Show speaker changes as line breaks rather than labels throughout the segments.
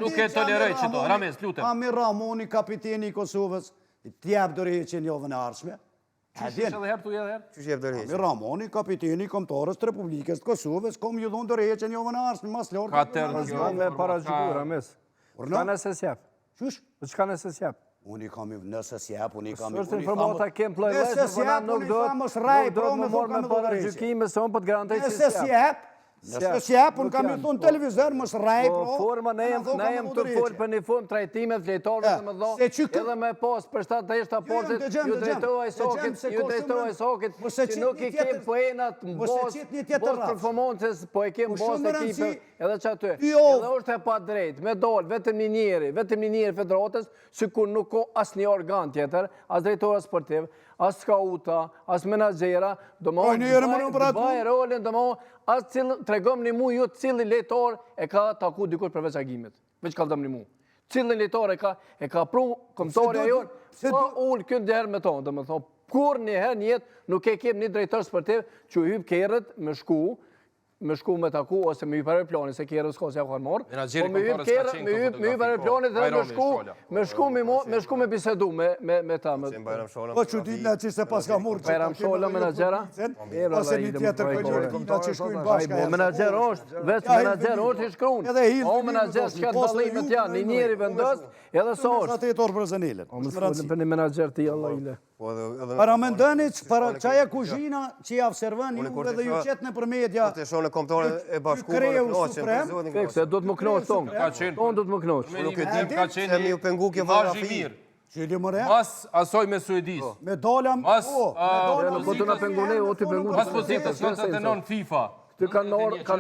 Nuk e toleroj që to, Rames, lutem.
Amir Ramoni, kapiteni i Kosovës, t'jep dorëheqjen javën e ardhshme.
Qysh edhe herë tu edhe herë?
Qysh jep dorëheqjen?
Amir Ramoni, kapiteni i kombëtarës të Republikës të Kosovës, kom ju dhon dorëheqjen javën e ardhshme, mas lart.
Me paraqytur, Rames. Çka nëse s'jap?
Qysh?
Çka nëse s'jap?
Unë i kam nëse s'jap, unë i kam
Është informata kem plot, nuk do më marr me paragjykime se unë po të garantoj se
nëse s'jap. Nëse s'jap, unë kam i thonë televizor, mos rrej,
pro. Forma ne jem të fol për një formë trajtime vletorë të më dho, edhe me pas për 7 aportet, ju drejtohaj sokit, që nuk i kem poenat në bos performances, po e kem bos ekipe, edhe që aty. Edhe është e pa drejt, me dollë, vetëm një njeri federatës, si kur nuk ko as një organ tjetër, as drejtora sportiv, as skauta, as menagjera, do më bëjë rolin, do më as tregom një mu ju cili lejtor e ka taku dikur përveç agimit. Veç kaldëm një mu. Cili lejtor e ka pru komëtarja jonë, pa ullë kënë dherë me tonë. Dhe me thonë, kur një herë njëtë nuk e kem një drejtor sportiv që u hypë kerët me shku me taku ose me hypë aeroplani, se kerët s'ka se ja kanë morë. Po me hypë kerët, me hypë aeroplani dhe me shku me bisedu me ta.
Po që ditë që se pas ka murë që
Bajram Shola, menagjera?
Ose një tjetër këllë që shkujnë bashka.
Menagjera është, veç menagjera është i shkrun. O menagjera s'ka dalimet janë, një njeri vendos, edhe sa është.
Atë e torë për zënilën.
O më s'folën për një menagjera ti, Allah ile.
Para me ndëni që para qaja kuzhina që i avservën ju edhe ju qetë në për media.
Të shonë komptore e bashkuar në knoqën.
Fikse, do të më knoqë tonë. Tonë do të më knoqë.
Nuk e dim ka qenë një pengu kjo fotografi.
Qëli më re?
Mas asoj me Suedis.
Me dolam...
Mas...
Po të në pengune, o të pengu...
Mas pozitës, kanë të tenon FIFA.
Ty kanë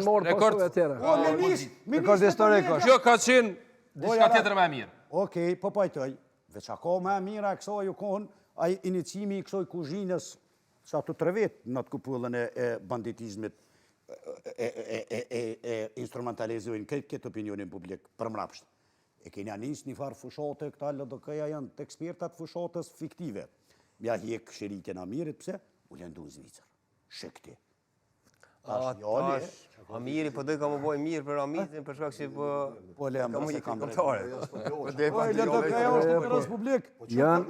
morë pasove atyre.
O, ministr...
Kjo ka qenë diçka tjetër me mirë.
Okej, po pajtoj. Veç ako me mirë a kësoj u konë, a inicimi i kësoj kuzhinës, sa të 3 vetë në të kupullën e banditizmit, e instrumentalizojnë këtë opinionin publik për mrapsht. E kena njësë një farë fushate, këta LDK-ja janë të ekspertat fushatës fiktive. Mja hjek shëritjen Amirit, pse? U lëndu në Zvicër. Shëkti.
Amiri, po dojë ka më bojë mirë për Amitin, për shkak që po...
Po le më se kam
kontore.
Po LDK-ja është në Respublik.
Janë...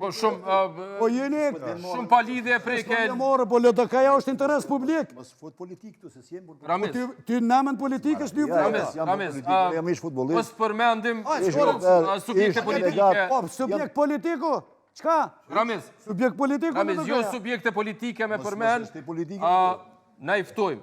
Po shumë...
Po jeni...
Shumë pa lidhje prej ke...
Po LDK-ja është interes publik.
Mos fut politik tu se s'jem...
Rames.
Ty në namën politikës një
Rames.
Jam ish futbolist.
Mos përmendim subjekte politike.
Po, subjekt politiku? Qka?
Rames.
Subjekt politiku?
Rames, jo subjekte politike me përmend. Na i ftojmë.